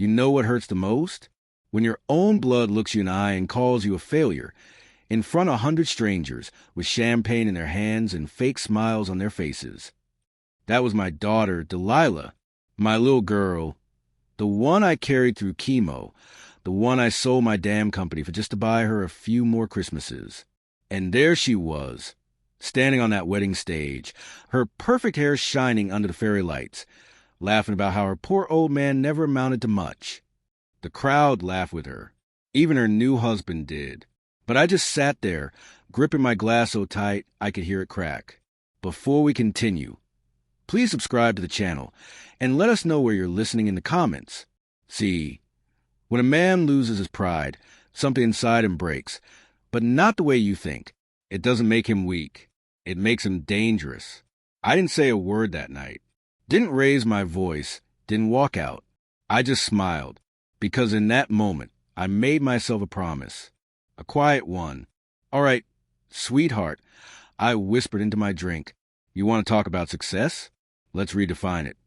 You know what hurts the most? When your own blood looks you in the eye and calls you a failure, in front of 100 strangers with champagne in their hands and fake smiles on their faces. That was my daughter, Delilah, my little girl, the one I carried through chemo, the one I sold my damn company for just to buy her a few more Christmases. And there she was, standing on that wedding stage, her perfect hair shining under the fairy lights, laughing about how her poor old man never amounted to much. The crowd laughed with her. Even her new husband did. But I just sat there, gripping my glass so tight I could hear it crack. Before we continue, please subscribe to the channel and let us know where you're listening in the comments. See, when a man loses his pride, something inside him breaks, but not the way you think. It doesn't make him weak. It makes him dangerous. I didn't say a word that night. Didn't raise my voice. Didn't walk out. I just smiled, because in that moment, I made myself a promise. A quiet one. All right, sweetheart, I whispered into my drink. You want to talk about success? Let's redefine it.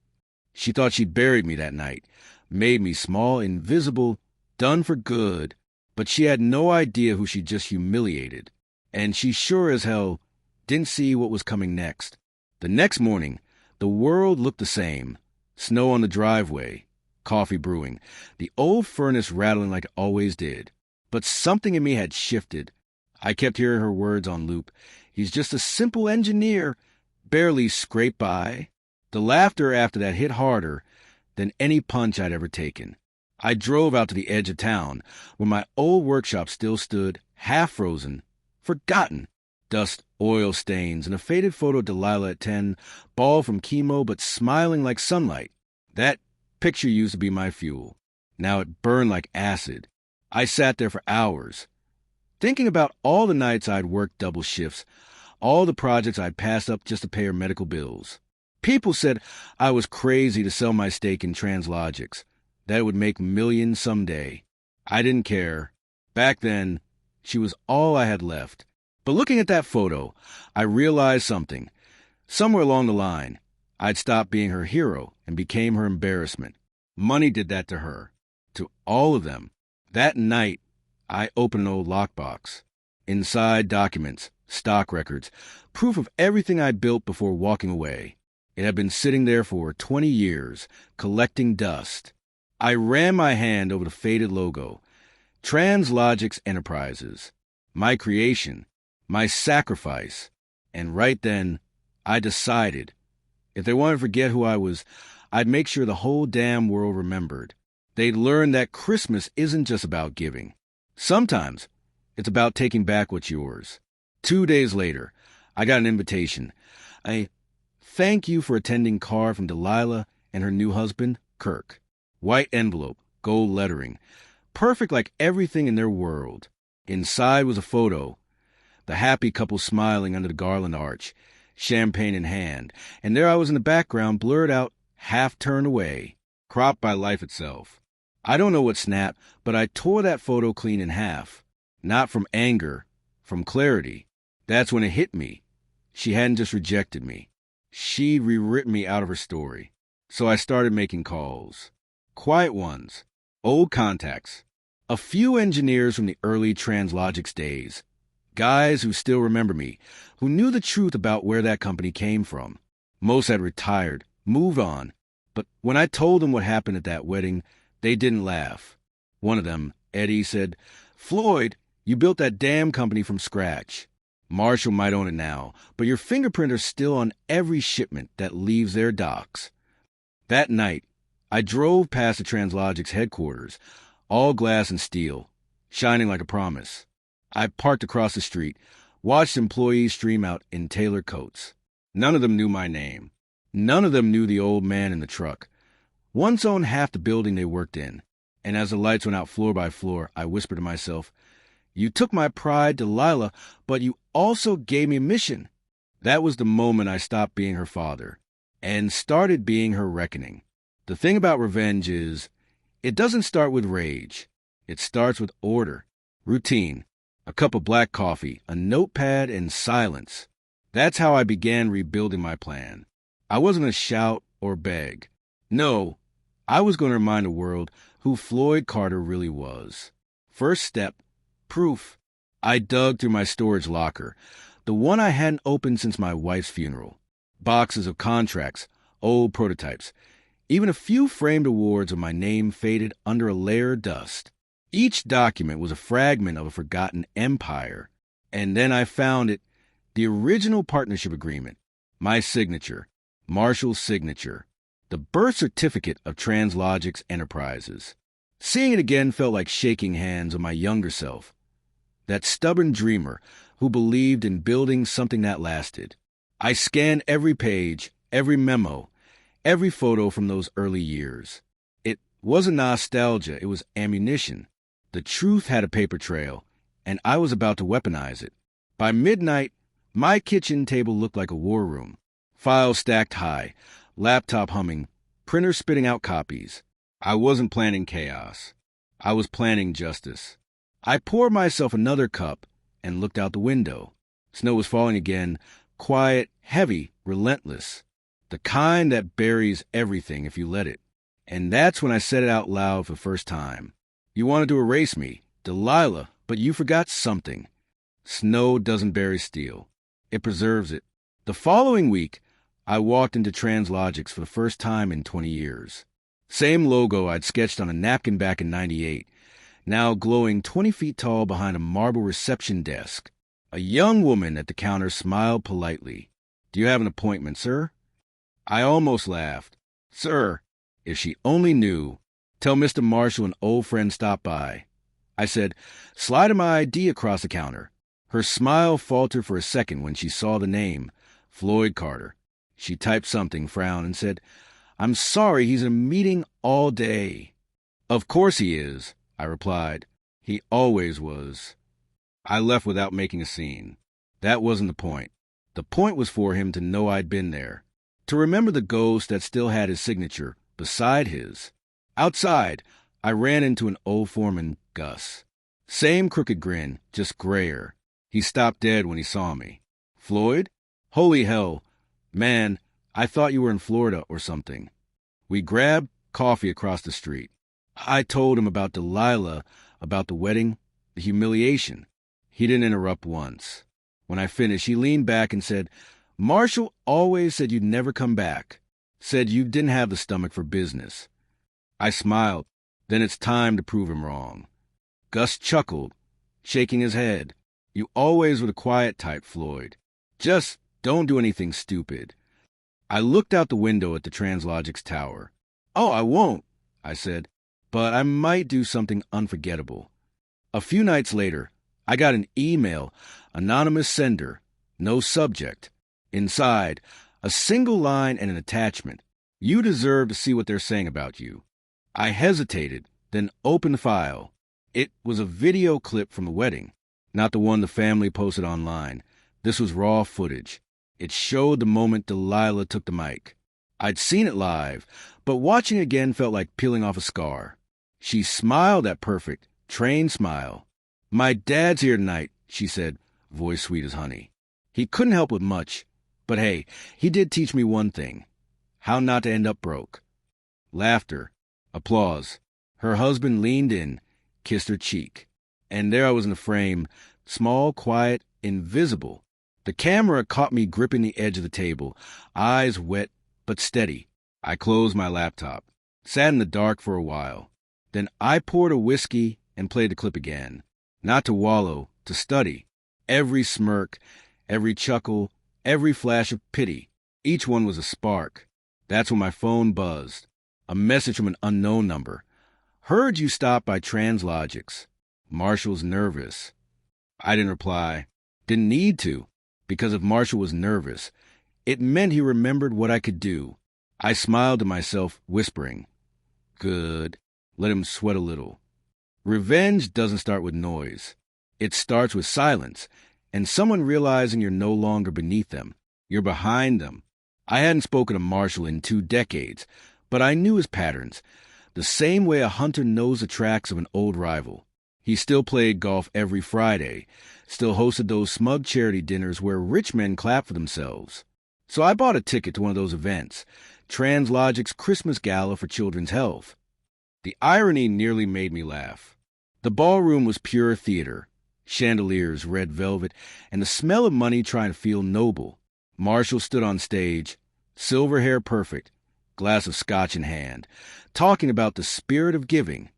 She thought she'd buried me that night, made me small, invisible, done for good, but she had no idea who she just humiliated. And she sure as hell didn't see what was coming next. The next morning, the world looked the same. Snow on the driveway, coffee brewing, the old furnace rattling like it always did. But something in me had shifted. I kept hearing her words on loop. He's just a simple engineer, barely scraped by. The laughter after that hit harder than any punch I'd ever taken. I drove out to the edge of town, where my old workshop still stood, half frozen, forgotten. Dust, oil stains, and a faded photo of Delilah at 10, bald from chemo but smiling like sunlight. That picture used to be my fuel. Now it burned like acid. I sat there for hours, thinking about all the nights I'd worked double shifts, all the projects I'd passed up just to pay her medical bills. People said I was crazy to sell my stake in Translogics, that it would make millions someday. I didn't care. Back then, she was all I had left. But looking at that photo, I realized something. Somewhere along the line, I'd stopped being her hero and became her embarrassment. Money did that to her, to all of them. That night, I opened an old lockbox. Inside, documents, stock records, proof of everything I built before walking away. It had been sitting there for 20 years, collecting dust. I ran my hand over the faded logo. Translogics Enterprises. My creation. My sacrifice. And right then, I decided, if they wanted to forget who I was, I'd make sure the whole damn world remembered. They'd learn that Christmas isn't just about giving. Sometimes, it's about taking back what's yours. 2 days later, I got an invitation. A thank you for attending card from Delilah and her new husband, Kirk. White envelope, gold lettering. Perfect like everything in their world. Inside was a photo. The happy couple smiling under the garland arch, champagne in hand. And there I was in the background, blurred out, half turned away, cropped by life itself. I don't know what snapped, but I tore that photo clean in half. Not from anger, from clarity. That's when it hit me. She hadn't just rejected me. She'd rewritten me out of her story. So I started making calls. Quiet ones. Old contacts. A few engineers from the early Translogics days. Guys who still remember me, who knew the truth about where that company came from. Most had retired, moved on. But when I told them what happened at that wedding, they didn't laugh. One of them, Eddie, said, "Floyd, you built that damn company from scratch. Marshall might own it now, but your fingerprint are still on every shipment that leaves their docks." That night, I drove past the Translogics headquarters, all glass and steel, shining like a promise. I parked across the street, watched employees stream out in tailored coats. None of them knew my name. None of them knew the old man in the truck. Once owned half the building they worked in. And as the lights went out floor by floor, I whispered to myself, "You took my pride, Delilah, but you also gave me a mission." That was the moment I stopped being her father and started being her reckoning. The thing about revenge is, it doesn't start with rage. It starts with order, routine, a cup of black coffee, a notepad, and silence. That's how I began rebuilding my plan. I wasn't a shout or beg. No, I was going to remind the world who Floyd Carter really was. First step, proof. I dug through my storage locker, the one I hadn't opened since my wife's funeral. Boxes of contracts, old prototypes, even a few framed awards with my name faded under a layer of dust. Each document was a fragment of a forgotten empire. And then I found it, the original partnership agreement, my signature, Marshall's signature, the birth certificate of Translogix Enterprises. Seeing it again felt like shaking hands with my younger self, that stubborn dreamer who believed in building something that lasted. I scanned every page, every memo, every photo from those early years. It wasn't nostalgia, it was ammunition. The truth had a paper trail, and I was about to weaponize it. By midnight, my kitchen table looked like a war room. Files stacked high, laptop humming, printer spitting out copies. I wasn't planning chaos. I was planning justice. I poured myself another cup and looked out the window. Snow was falling again, quiet, heavy, relentless. The kind that buries everything if you let it. And that's when I said it out loud for the first time. You wanted to erase me, Delilah, but you forgot something. Snow doesn't bury steel. It preserves it. The following week, I walked into Translogix for the first time in 20 years. Same logo I'd sketched on a napkin back in '98, now glowing 20 feet tall behind a marble reception desk. A young woman at the counter smiled politely. "Do you have an appointment, sir?" I almost laughed. "Sir, if she only knew. Tell Mr. Marshall an old friend stopped by." I said, "Slide my ID across the counter." Her smile faltered for a second when she saw the name, Floyd Carter. She typed something, frowned, and said, "I'm sorry, he's in a meeting all day." "Of course he is," I replied. "He always was." I left without making a scene. That wasn't the point. The point was for him to know I'd been there, to remember the ghost that still had his signature beside his. Outside, I ran into an old foreman, Gus. Same crooked grin, just grayer. He stopped dead when he saw me. "Floyd? Holy hell. Man, I thought you were in Florida or something." We grabbed coffee across the street. I told him about Delilah, about the wedding, the humiliation. He didn't interrupt once. When I finished, he leaned back and said, "Marshall always said you'd never come back. Said you didn't have the stomach for business." I smiled. Then it's time to prove him wrong. Gus chuckled, shaking his head. "You always were the quiet type, Floyd. Just don't do anything stupid." I looked out the window at the Translogix tower. "Oh, I won't," I said, "but I might do something unforgettable." A few nights later, I got an email, anonymous sender, no subject. Inside, a single line and an attachment. "You deserve to see what they're saying about you." I hesitated, then opened the file. It was a video clip from the wedding, not the one the family posted online. This was raw footage. It showed the moment Delilah took the mic. I'd seen it live, but watching it again felt like peeling off a scar. She smiled that perfect, trained smile. "My dad's here tonight," she said, voice sweet as honey. He couldn't help with much, but hey, he did teach me one thing: how not to end up broke. Laughter. Applause. Her husband leaned in, kissed her cheek. And there I was in the frame, small, quiet, invisible. The camera caught me gripping the edge of the table, eyes wet but steady. I closed my laptop, sat in the dark for a while. Then I poured a whiskey and played the clip again. Not to wallow, to study. Every smirk, every chuckle, every flash of pity. Each one was a spark. That's when my phone buzzed. A message from an unknown number. "Heard you stopped by Translogix. Marshall's nervous." I didn't reply. Didn't need to, because if Marshall was nervous, it meant he remembered what I could do. I smiled to myself, whispering, "Good." Let him sweat a little. Revenge doesn't start with noise. It starts with silence, and someone realizing you're no longer beneath them. You're behind them. I hadn't spoken to Marshall in 2 decades, but I knew his patterns, the same way a hunter knows the tracks of an old rival. He still played golf every Friday, still hosted those smug charity dinners where rich men clap for themselves. So I bought a ticket to one of those events, Translogic's Christmas Gala for Children's Health. The irony nearly made me laugh. The ballroom was pure theater, chandeliers, red velvet, and the smell of money trying to feel noble. Marshall stood on stage, silver hair perfect, glass of scotch in hand, talking about the spirit of giving.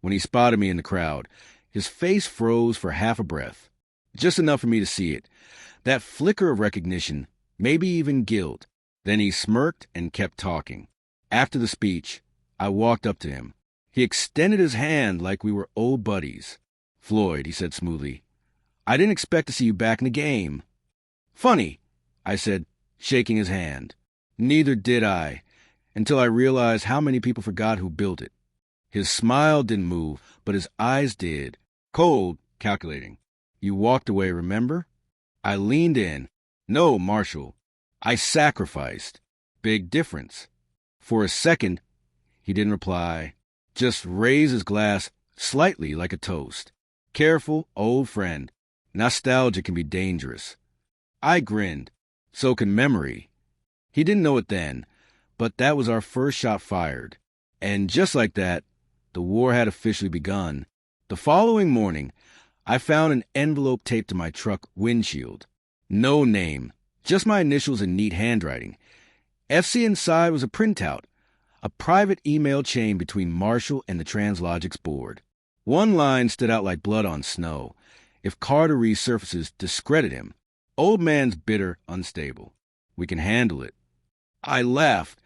When he spotted me in the crowd, his face froze for half a breath, just enough for me to see it. That flicker of recognition, maybe even guilt. Then he smirked and kept talking. After the speech, I walked up to him. He extended his hand like we were old buddies. "Floyd," he said smoothly, "I didn't expect to see you back in the game." "Funny," I said, shaking his hand. "Neither did I, until I realized how many people forgot who built it." His smile didn't move, but his eyes did. Cold, calculating. "You walked away, remember?" I leaned in. "No, Marshall. I sacrificed." Big difference. For a second, he didn't reply, just raised his glass slightly like a toast. Careful, old friend. Nostalgia can be dangerous. I grinned. So can memory. He didn't know it then, but that was our first shot fired. And just like that, the war had officially begun. The following morning, I found an envelope taped to my truck windshield. No name, just my initials in neat handwriting. FC inside was a printout, a private email chain between Marshall and the Translogic's board. One line stood out like blood on snow. "If Carter resurfaces, discredit him. Old man's bitter, unstable. We can handle it." I laughed,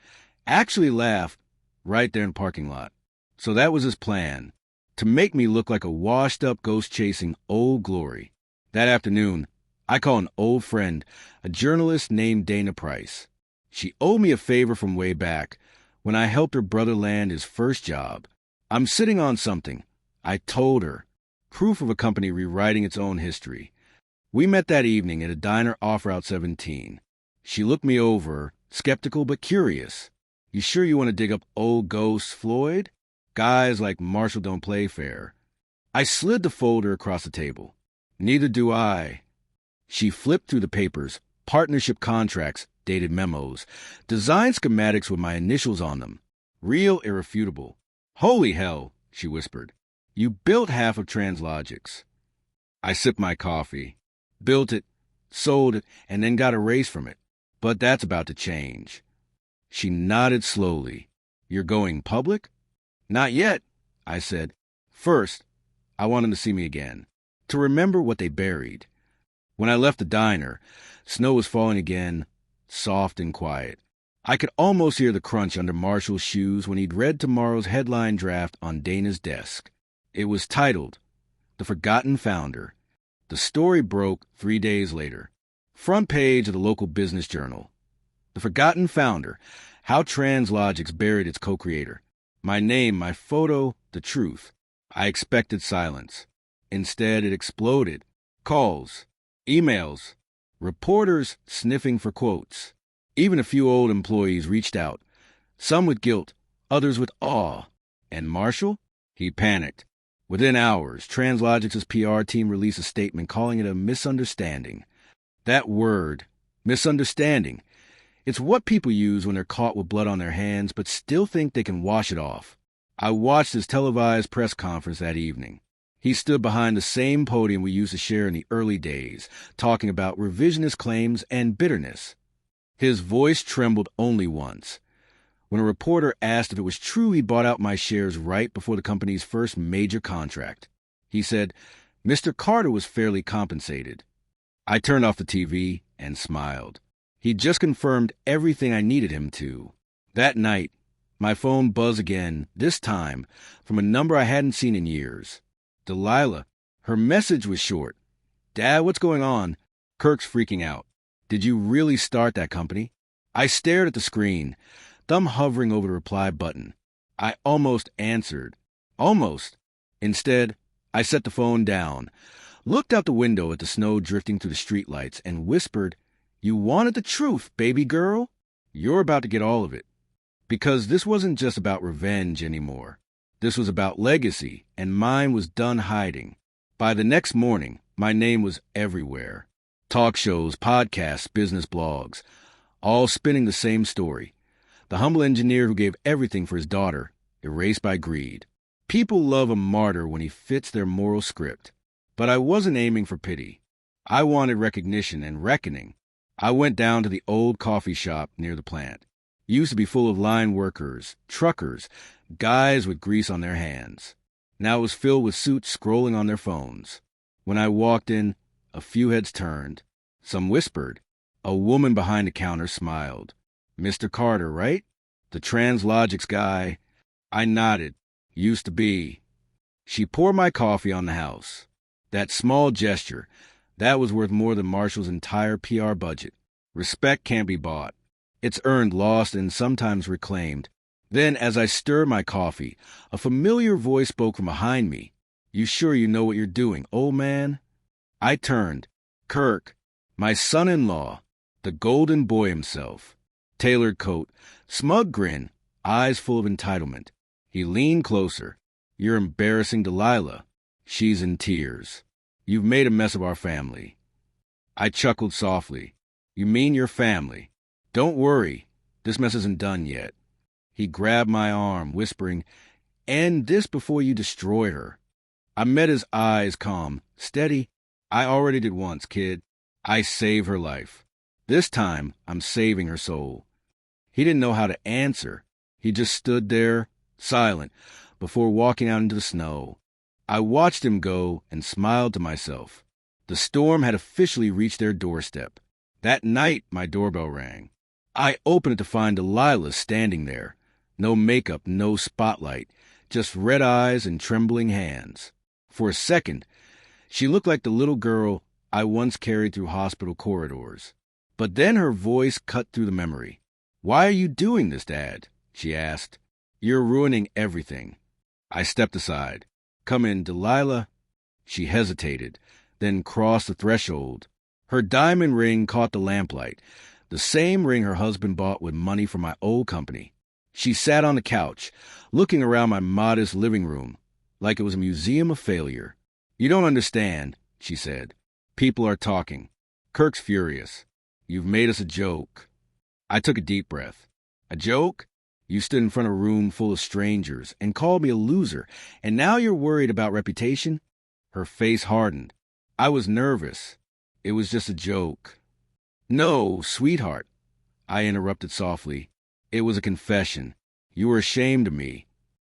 actually laughed, right there in the parking lot. So that was his plan, to make me look like a washed-up ghost chasing Old Glory. That afternoon, I called an old friend, a journalist named Dana Price. She owed me a favor from way back, when I helped her brother land his first job. "I'm sitting on something," I told her, proof of a company rewriting its own history. We met that evening at a diner off Route 17. She looked me over, skeptical but curious. "You sure you want to dig up old ghosts, Floyd? Guys like Marshall don't play fair." I slid the folder across the table. "Neither do I." She flipped through the papers, partnership contracts, dated memos, design schematics with my initials on them. Real, irrefutable. "Holy hell," she whispered. "You built half of Translogic's." I sipped my coffee. Built it, sold it, and then got a raise from it. But that's about to change. She nodded slowly. "You're going public?" "Not yet," I said. "First, I want them to see me again, to remember what they buried." When I left the diner, snow was falling again, soft and quiet. I could almost hear the crunch under Marshall's shoes when he'd read tomorrow's headline draft on Dana's desk. It was titled, "The Forgotten Founder." The story broke 3 days later. Front page of the local business journal. "The Forgotten Founder, How Translogic's Buried Its Co-Creator." My name, my photo, the truth. I expected silence. Instead, it exploded. Calls, emails, reporters sniffing for quotes. Even a few old employees reached out, some with guilt, others with awe. And Marshall? He panicked. Within hours, Translogic's PR team released a statement calling it a misunderstanding. That word, misunderstanding, it's what people use when they're caught with blood on their hands but still think they can wash it off. I watched his televised press conference that evening. He stood behind the same podium we used to share in the early days, talking about revisionist claims and bitterness. His voice trembled only once. When a reporter asked if it was true he bought out my shares right before the company's first major contract, he said, "Mr. Carter was fairly compensated." I turned off the TV and smiled. He'd just confirmed everything I needed him to. That night, my phone buzzed again, this time from a number I hadn't seen in years. Delilah. Her message was short. "Dad, what's going on?" "Kirk's freaking out." "Did you really start that company?" I stared at the screen, thumb hovering over the reply button. I almost answered. Almost. Instead, I set the phone down, looked out the window at the snow drifting through the streetlights, and whispered, "You wanted the truth, baby girl. You're about to get all of it." Because this wasn't just about revenge anymore. This was about legacy, and mine was done hiding. By the next morning, my name was everywhere. Talk shows, podcasts, business blogs, all spinning the same story. The humble engineer who gave everything for his daughter, erased by greed. People love a martyr when he fits their moral script. But I wasn't aiming for pity. I wanted recognition and reckoning. I went down to the old coffee shop near the plant. It used to be full of line workers, truckers, guys with grease on their hands. Now it was filled with suits scrolling on their phones. When I walked in, a few heads turned. Some whispered. A woman behind the counter smiled. "Mr. Carter, right? The Translogics guy." I nodded. "Used to be." She poured my coffee on the house. That small gesture, that was worth more than Marshall's entire PR budget. Respect can't be bought. It's earned, lost, and sometimes reclaimed. Then, as I stirred my coffee, a familiar voice spoke from behind me. "You sure you know what you're doing, old man?" I turned. Kirk, my son-in-law, the golden boy himself. Tailored coat, smug grin, eyes full of entitlement. He leaned closer. "You're embarrassing Delilah. She's in tears. You've made a mess of our family." I chuckled softly. "You mean your family? Don't worry. This mess isn't done yet." He grabbed my arm, whispering, "End this before you destroy her." I met his eyes, calm, steady. "I already did once, kid. I saved her life. This time, I'm saving her soul." He didn't know how to answer. He just stood there, silent, before walking out into the snow. I watched him go and smiled to myself. The storm had officially reached their doorstep. That night, my doorbell rang. I opened it to find Delilah standing there. No makeup, no spotlight, just red eyes and trembling hands. For a second, she looked like the little girl I once carried through hospital corridors. But then her voice cut through the memory. "Why are you doing this, Dad?" she asked. "You're ruining everything." I stepped aside. "Come in, Delilah." She hesitated, then crossed the threshold. Her diamond ring caught the lamplight, the same ring her husband bought with money from my old company. She sat on the couch, looking around my modest living room, like it was a museum of failure. "You don't understand," she said. "People are talking. Kirk's furious. You've made us a joke." I took a deep breath. "A joke? You stood in front of a room full of strangers and called me a loser, and now you're worried about reputation?" Her face hardened. "I was nervous. It was just a joke." "No, sweetheart," I interrupted softly. "It was a confession. You were ashamed of me."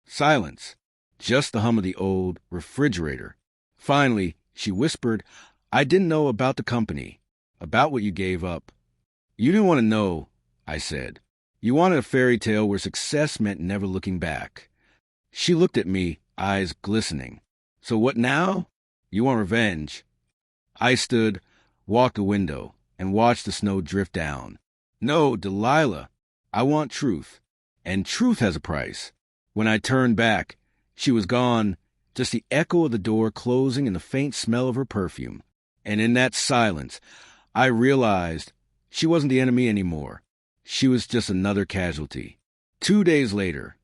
Silence. Just the hum of the old refrigerator. Finally, she whispered, "I didn't know about the company, about what you gave up." "You didn't want to know," I said. "You wanted a fairy tale where success meant never looking back." She looked at me, eyes glistening. "So what now? You want revenge?" I stood, walked the window, and watched the snow drift down. "No, Delilah. I want truth. And truth has a price." When I turned back, she was gone, just the echo of the door closing and the faint smell of her perfume. And in that silence, I realized she wasn't the enemy anymore. She was just another casualty. 2 days later,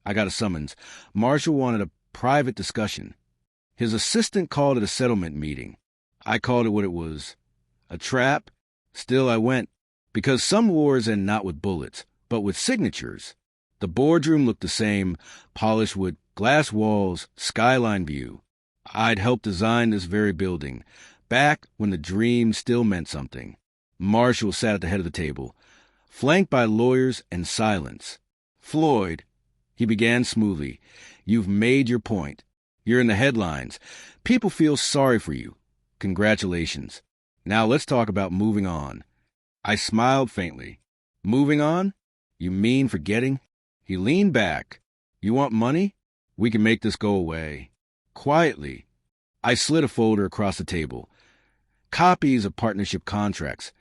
I got a summons. Marshall wanted a private discussion. His assistant called it a settlement meeting. I called it what it was. A trap. Still, I went. Because some wars end not with bullets, but with signatures. The boardroom looked the same, polished wood, glass walls, skyline view. I'd helped design this very building, back when the dream still meant something. Marshall sat at the head of the table, flanked by lawyers and silence. "Floyd," he began smoothly, "you've made your point. You're in the headlines. People feel sorry for you. Congratulations. Now let's talk about moving on." I smiled faintly. "Moving on? You mean forgetting?" He leaned back. "You want money? We can make this go away." Quietly, I slid a folder across the table. Copies of partnership contracts,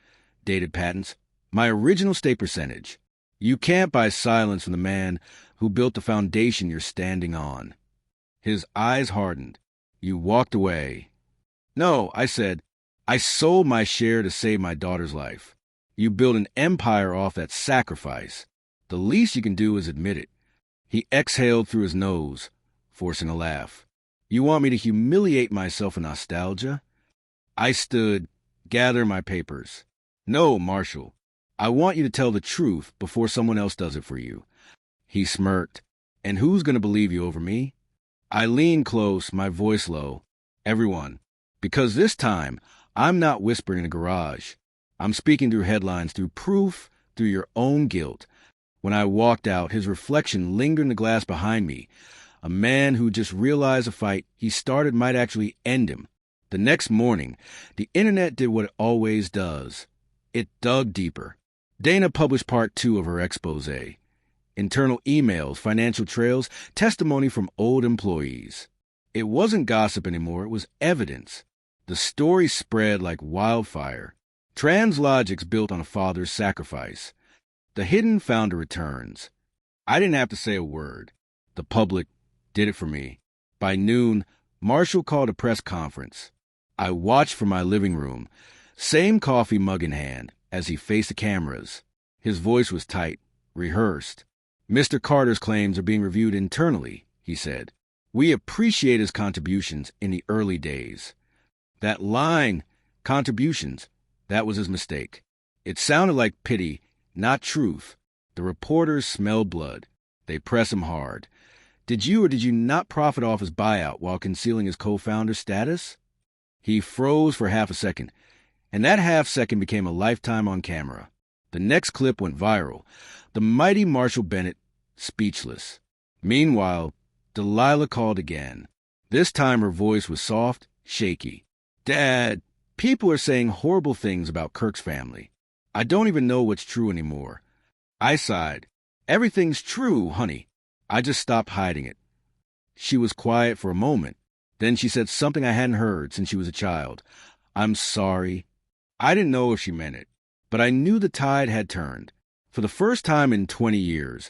dated patents, my original state percentage. You can't buy silence from the man who built the foundation you're standing on. His eyes hardened. "You walked away." "No," I said. "I sold my share to save my daughter's life." "You built an empire off that sacrifice. The least you can do is admit it." He exhaled through his nose, forcing a laugh. "You want me to humiliate myself in nostalgia?" I stood, gathering my papers. "No, Marshall. I want you to tell the truth before someone else does it for you." He smirked. "And who's going to believe you over me?" I leaned close, my voice low. "Everyone. Because this time, I'm not whispering in a garage. I'm speaking through headlines, through proof, through your own guilt." When I walked out, his reflection lingered in the glass behind me. A man who just realized a fight he started might actually end him. The next morning, the internet did what it always does. It dug deeper. Dana published part 2 of her expose. Internal emails, financial trails, testimony from old employees. It wasn't gossip anymore, it was evidence. The story spread like wildfire. Translogic's built on a father's sacrifice. The hidden founder returns. I didn't have to say a word. The public did it for me. By noon, Marshall called a press conference. I watched from my living room, same coffee mug in hand, as he faced the cameras. His voice was tight, rehearsed. "Mr. Carter's claims are being reviewed internally," he said. "We appreciate his contributions in the early days." That line, contributions, that was his mistake. It sounded like pity, not truth. The reporters smelled blood. They press him hard. "Did you or did you not profit off his buyout while concealing his co-founder status?" He froze for half a second, and that half second became a lifetime on camera. The next clip went viral. The mighty Marshall Bennett, speechless. Meanwhile, Delilah called again. This time her voice was soft, shaky. "Dad, people are saying horrible things about Kirk's family. I don't even know what's true anymore." I sighed. "Everything's true, honey. I just stopped hiding it." She was quiet for a moment. Then she said something I hadn't heard since she was a child. "I'm sorry." I didn't know if she meant it, but I knew the tide had turned. For the first time in 20 years,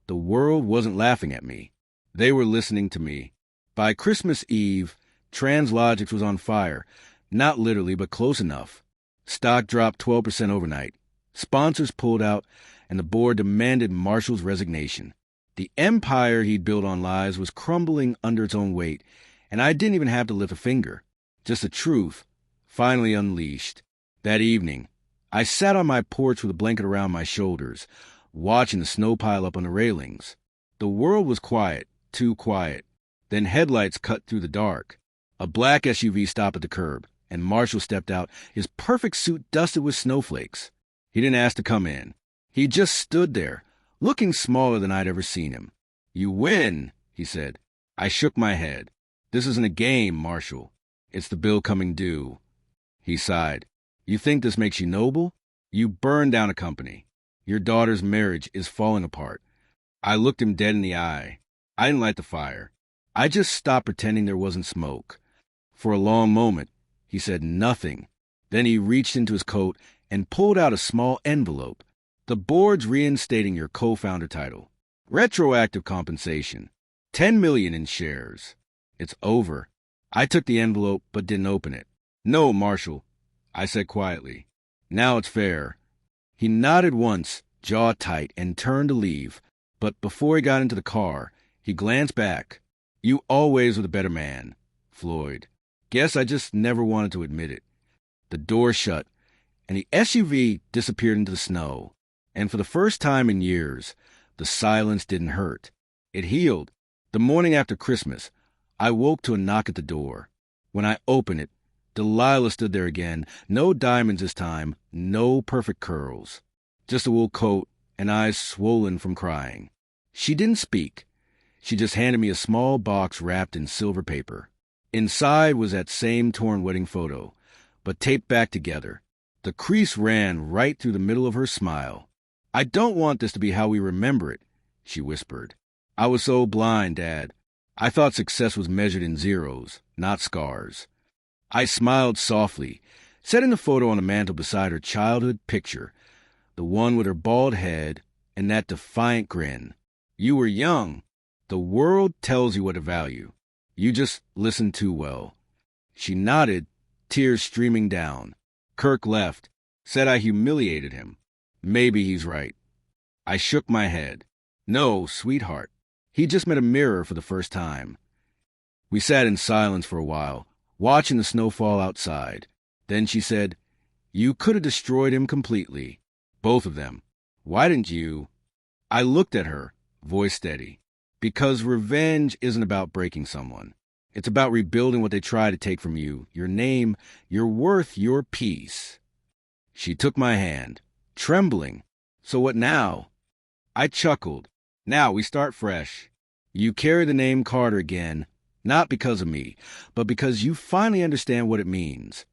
the world wasn't laughing at me. They were listening to me. By Christmas Eve, Translogix was on fire. Not literally, but close enough. Stock dropped 12% overnight. Sponsors pulled out, and the board demanded Marshall's resignation. The empire he'd built on lies was crumbling under its own weight, and I didn't even have to lift a finger. Just the truth, finally unleashed. That evening, I sat on my porch with a blanket around my shoulders, watching the snow pile up on the railings. The world was quiet, too quiet. Then headlights cut through the dark. A black SUV stopped at the curb, and Marshall stepped out, his perfect suit dusted with snowflakes. He didn't ask to come in. He just stood there, looking smaller than I'd ever seen him. "You win," he said. I shook my head. "This isn't a game, Marshall. It's the bill coming due." He sighed. "You think this makes you noble? You burned down a company. Your daughter's marriage is falling apart." I looked him dead in the eye. I didn't light the fire. I just stopped pretending there wasn't smoke. For a long moment, he said nothing. Then he reached into his coat and pulled out a small envelope. "The board's reinstating your co-founder title. Retroactive compensation. 10 million in shares. It's over." I took the envelope but didn't open it. "No, Marshall," I said quietly. "Now it's fair." He nodded once, jaw tight, and turned to leave. But before he got into the car, he glanced back. "You always were the better man, Floyd. Guess I just never wanted to admit it." The door shut, and the SUV disappeared into the snow. And for the first time in years, the silence didn't hurt. It healed. The morning after Christmas, I woke to a knock at the door. When I opened it, Delilah stood there again. No diamonds this time, no perfect curls. Just a wool coat and eyes swollen from crying. She didn't speak. She just handed me a small box wrapped in silver paper. Inside was that same torn wedding photo, but taped back together. The crease ran right through the middle of her smile. "I don't want this to be how we remember it," she whispered. "I was so blind, Dad. I thought success was measured in zeros, not scars." I smiled softly, setting the photo on the mantel beside her childhood picture, the one with her bald head and that defiant grin. "You were young. The world tells you what to value. You just listen too well." She nodded, tears streaming down. "Kirk left, said I humiliated him. Maybe he's right." I shook my head. "No, sweetheart. He just met a mirror for the first time." We sat in silence for a while, watching the snow fall outside. Then she said, "You could have destroyed him completely. Both of them. Why didn't you? I looked at her, voice steady. Because revenge isn't about breaking someone. It's about rebuilding what they try to take from you, your name, your worth, your peace. She took my hand, trembling. So what now? I chuckled. Now we start fresh. You carry the name Carter again, not because of me, but because you finally understand what it means.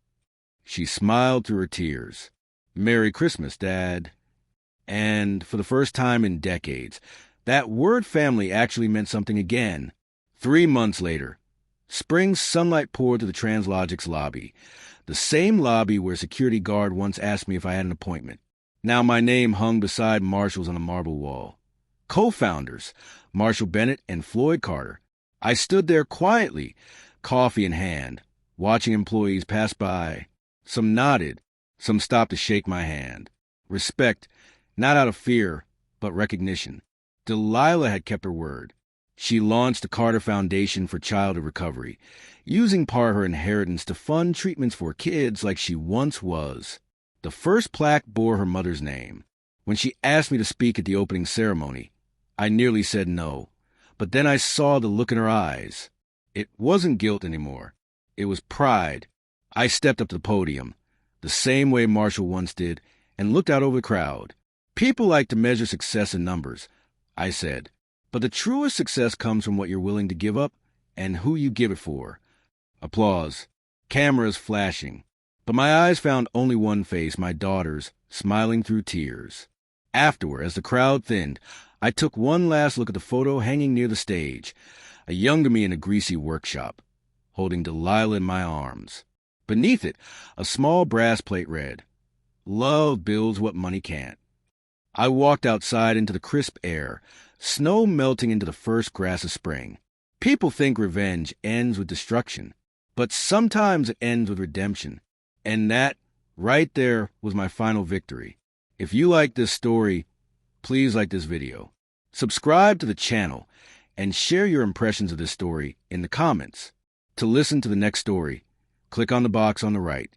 She smiled through her tears. Merry Christmas, Dad. And for the first time in decades, that word family actually meant something again. 3 months later, spring sunlight poured through the Translogic's lobby, the same lobby where a security guard once asked me if I had an appointment. Now my name hung beside Marshall's on a marble wall. Co-founders, Marshall Bennett and Floyd Carter. I stood there quietly, coffee in hand, watching employees pass by. Some nodded, some stopped to shake my hand. Respect, not out of fear, but recognition. Delilah had kept her word. She launched the Carter Foundation for Childhood Recovery, using part of her inheritance to fund treatments for kids like she once was. The first plaque bore her mother's name. When she asked me to speak at the opening ceremony, I nearly said no, but then I saw the look in her eyes. It wasn't guilt anymore. It was pride. I stepped up to the podium, the same way Marshall once did, and looked out over the crowd. People like to measure success in numbers, I said, but the truest success comes from what you're willing to give up and who you give it for. Applause. Cameras flashing. But my eyes found only one face, my daughter's, smiling through tears. Afterward, as the crowd thinned, I took one last look at the photo hanging near the stage, a younger me in a greasy workshop, holding Delilah in my arms. Beneath it, a small brass plate read, "Love builds what money can't." I walked outside into the crisp air, snow melting into the first grass of spring. People think revenge ends with destruction, but sometimes it ends with redemption. And that, right there, was my final victory. If you like this story, please like this video. Subscribe to the channel and share your impressions of this story in the comments. To listen to the next story, click on the box on the right.